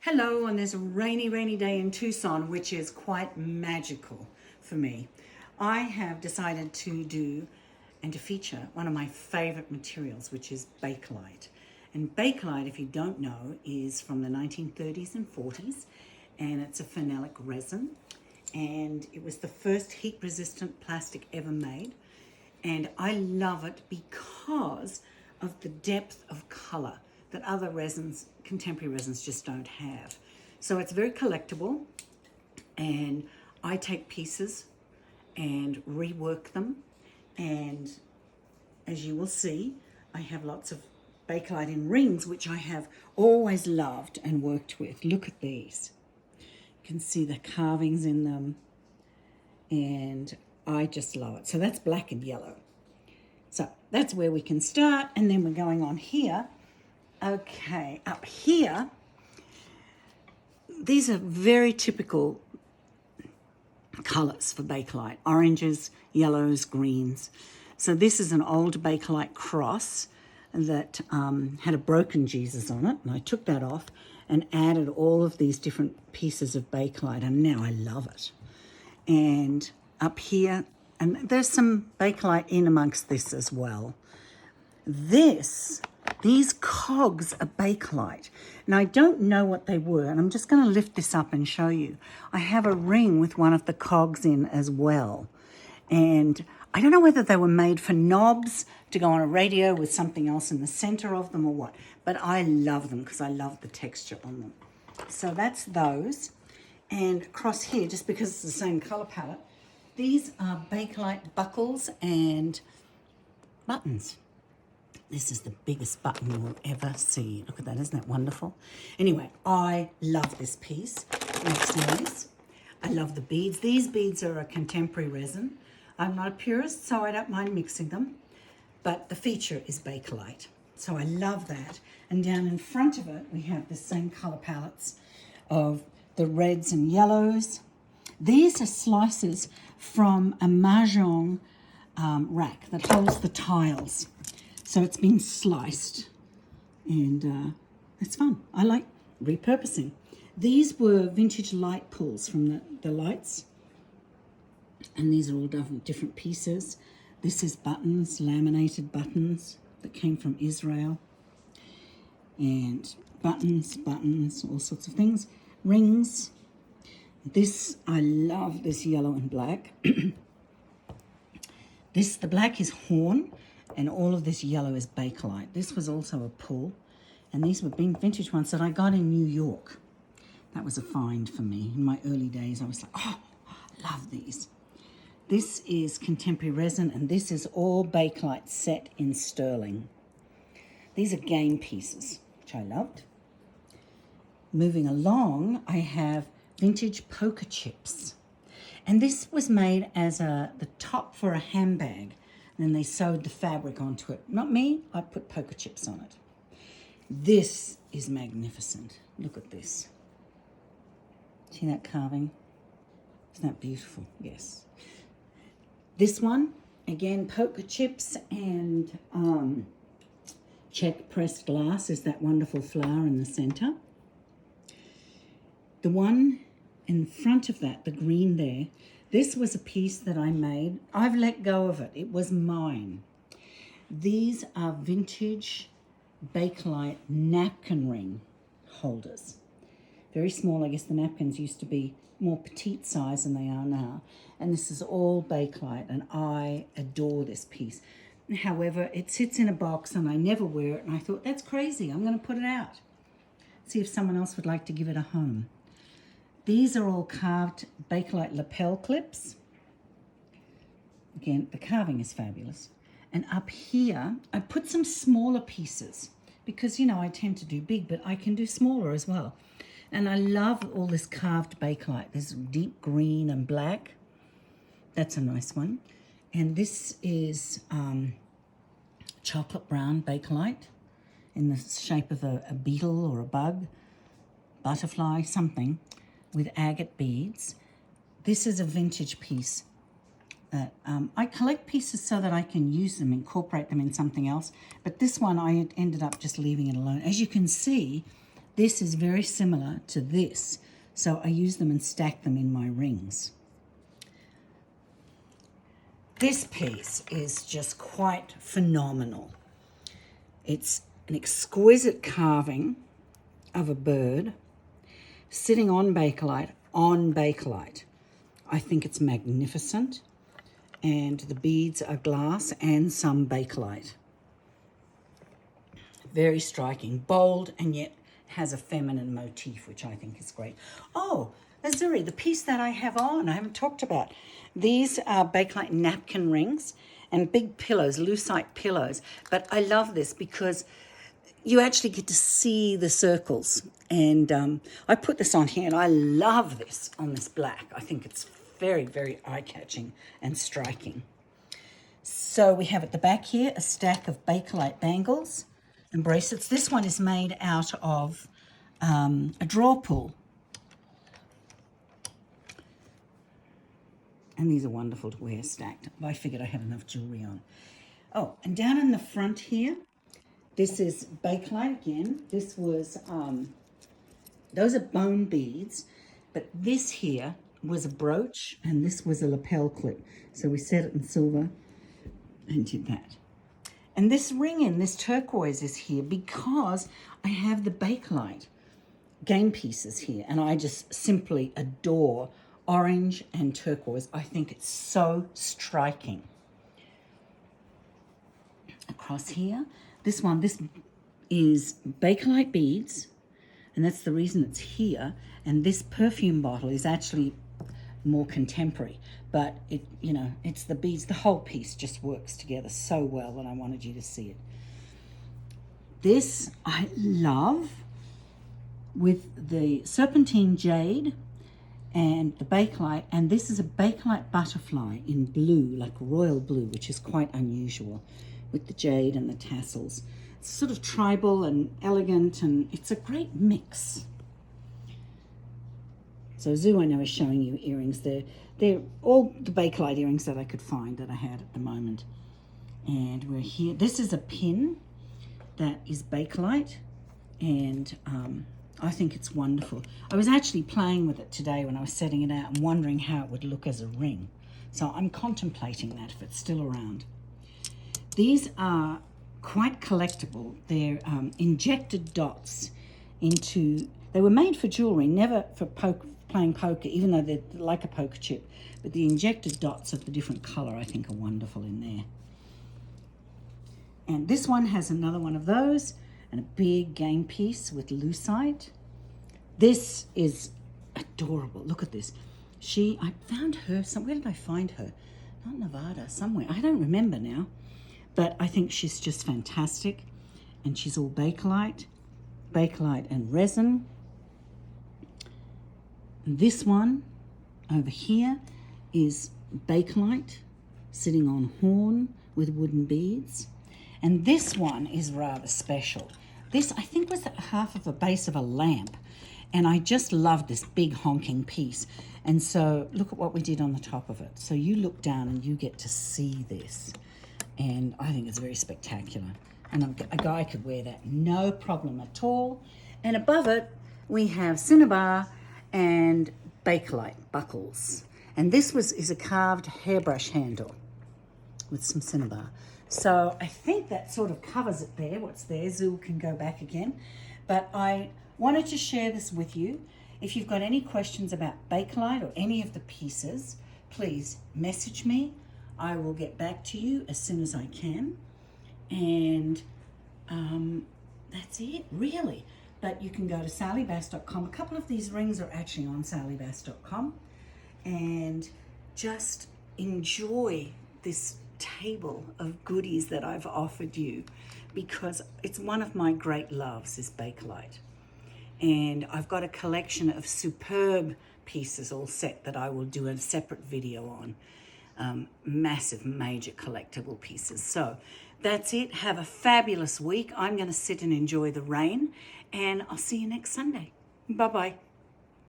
Hello, on this rainy day in Tucson, which is quite magical for me. I have decided to do and to feature one of my favorite materials, which is Bakelite. And Bakelite, if you don't know, is from the 1930s and 40s, and it's a phenolic resin. And it was the first heat-resistant plastic ever made. And I love it because of the depth of color that other resins, contemporary resins, just don't have. So it's very collectible, and I take pieces and rework them. And as you will see, I have lots of Bakelite in rings, which I have always loved and worked with. Look at these. You can see the carvings in them, and I just love it. So that's black and yellow. So that's where we can start, and then we're going on here. Okay, up here, these are very typical colours for Bakelite. Oranges, yellows, greens. So this is an old Bakelite cross that had a broken Jesus on it, and I took that off and added all of these different pieces of Bakelite, and now I love it. And up here, and there's some Bakelite in amongst this as well. These cogs are Bakelite. And I don't know what they were, and I'm just going to lift this up and show you. I have a ring with one of the cogs in as well. And I don't know whether they were made for knobs to go on a radio with something else in the center of them or what, but I love them because I love the texture on them. So that's those. And across here, just because it's the same color palette, these are Bakelite buckles and buttons. This is the biggest button you will ever see. Look at that, isn't that wonderful? Anyway, I love this piece. Next noise. I love the beads. These beads are a contemporary resin. I'm not a purist, so I don't mind mixing them. But the feature is Bakelite. So I love that. And down in front of it, we have the same color palettes of the reds and yellows. These are slices from a mahjong rack that holds the tiles. So it's been sliced, and it's fun. I like repurposing. These were vintage light pulls from the lights, and these are all different pieces. This is buttons, laminated buttons that came from Israel, and buttons, all sorts of things. Rings. This, I love this yellow and black. The black is horn, and all of this yellow is Bakelite. This was also a pull, and these were vintage ones that I got in New York. That was a find for me. In my early days, I was like, oh, I love these. This is contemporary resin, and this is all Bakelite set in sterling. These are game pieces, which I loved. Moving along, I have vintage poker chips. And this was made as the top for a handbag. And then they sewed the fabric onto it. Not me, I put poker chips on it. This is magnificent. Look at this. See that carving? Isn't that beautiful? Yes. This one, again, poker chips and check pressed glass is that wonderful flower in the center. The one in front of that, the green there, this was a piece that I made. I've let go of it. It was mine. These are vintage Bakelite napkin ring holders. Very small. I guess the napkins used to be more petite size than they are now. And this is all Bakelite, and I adore this piece. However, it sits in a box and I never wear it, and I thought, that's crazy. I'm going to put it out. See if someone else would like to give it a home. These are all carved Bakelite lapel clips. Again, the carving is fabulous. And up here, I put some smaller pieces because, you know, I tend to do big, but I can do smaller as well. And I love all this carved Bakelite. This deep green and black. That's a nice one. And this is chocolate brown Bakelite in the shape of a beetle or a bug, butterfly, something, with agate beads. This is a vintage piece that I collect pieces so that I can use them, incorporate them in something else. But this one, I ended up just leaving it alone. As you can see, This is very similar to this, so I use them and stack them in my rings. This piece is just quite phenomenal. It's an exquisite carving of a bird sitting on Bakelite. I think it's magnificent, and the beads are glass and some Bakelite. Very striking, bold, and yet has a feminine motif, which I think is great. Oh, Azuri, the piece that I have on, I haven't talked about. These are Bakelite napkin rings and big pillows, lucite pillows. But I love this because you actually get to see the circles. And I put this on here, and I love this on this black. I think it's very, very eye-catching and striking. So we have at the back here a stack of Bakelite bangles and bracelets. This one is made out of a draw pull. And these are wonderful to wear stacked. I figured I had enough jewelry on. Oh, and down in the front here, this is Bakelite again. This was, those are bone beads, but this here was a brooch and this was a lapel clip. So we set it in silver and did that. And this ring this turquoise is here because I have the Bakelite game pieces here, and I just simply adore orange and turquoise. I think it's so striking. Across here, this is Bakelite beads, and that's the reason it's here. And this perfume bottle is actually more contemporary, but it's the beads. The whole piece just works together so well that I wanted you to see it. This I love, with the serpentine jade and the Bakelite, and this is a Bakelite butterfly in blue, like royal blue, which is quite unusual, with the jade and the tassels. It's sort of tribal and elegant, and it's a great mix. So Zoo, I know, is showing you earrings. They're all the Bakelite earrings that I could find that I had at the moment. And we're here. This is a pin that is Bakelite, and I think it's wonderful. I was actually playing with it today when I was setting it out and wondering how it would look as a ring. So I'm contemplating that if it's still around. These are quite collectible. They're injected dots into, they were made for jewelry, never for playing poker, even though they're like a poker chip. But the injected dots of the different color I think are wonderful in there. And this one has another one of those, and a big game piece with lucite. This is adorable. Look at this. I found her, where did I find her? Not Nevada, somewhere. I don't remember now. But I think she's just fantastic. And she's all Bakelite and resin. And this one over here is Bakelite sitting on horn with wooden beads. And this one is rather special. This, I think, was half of a base of a lamp. And I just love this big honking piece. And so look at what we did on the top of it. So you look down and you get to see this. And I think it's very spectacular. And a guy could wear that, no problem at all. And above it, we have cinnabar and Bakelite buckles. And this is a carved hairbrush handle with some cinnabar. So I think that sort of covers it there, what's there. Zul can go back again. But I wanted to share this with you. If you've got any questions about Bakelite or any of the pieces, please message me. I will get back to you as soon as I can. And that's it, really. But you can go to sallybass.com. A couple of these rings are actually on sallybass.com. And just enjoy this table of goodies that I've offered you, because it's one of my great loves, is Bakelite. And I've got a collection of superb pieces all set that I will do a separate video on. Massive, major collectible pieces. So that's it. Have a fabulous week. I'm going to sit and enjoy the rain, and I'll see you next Sunday. Bye-bye.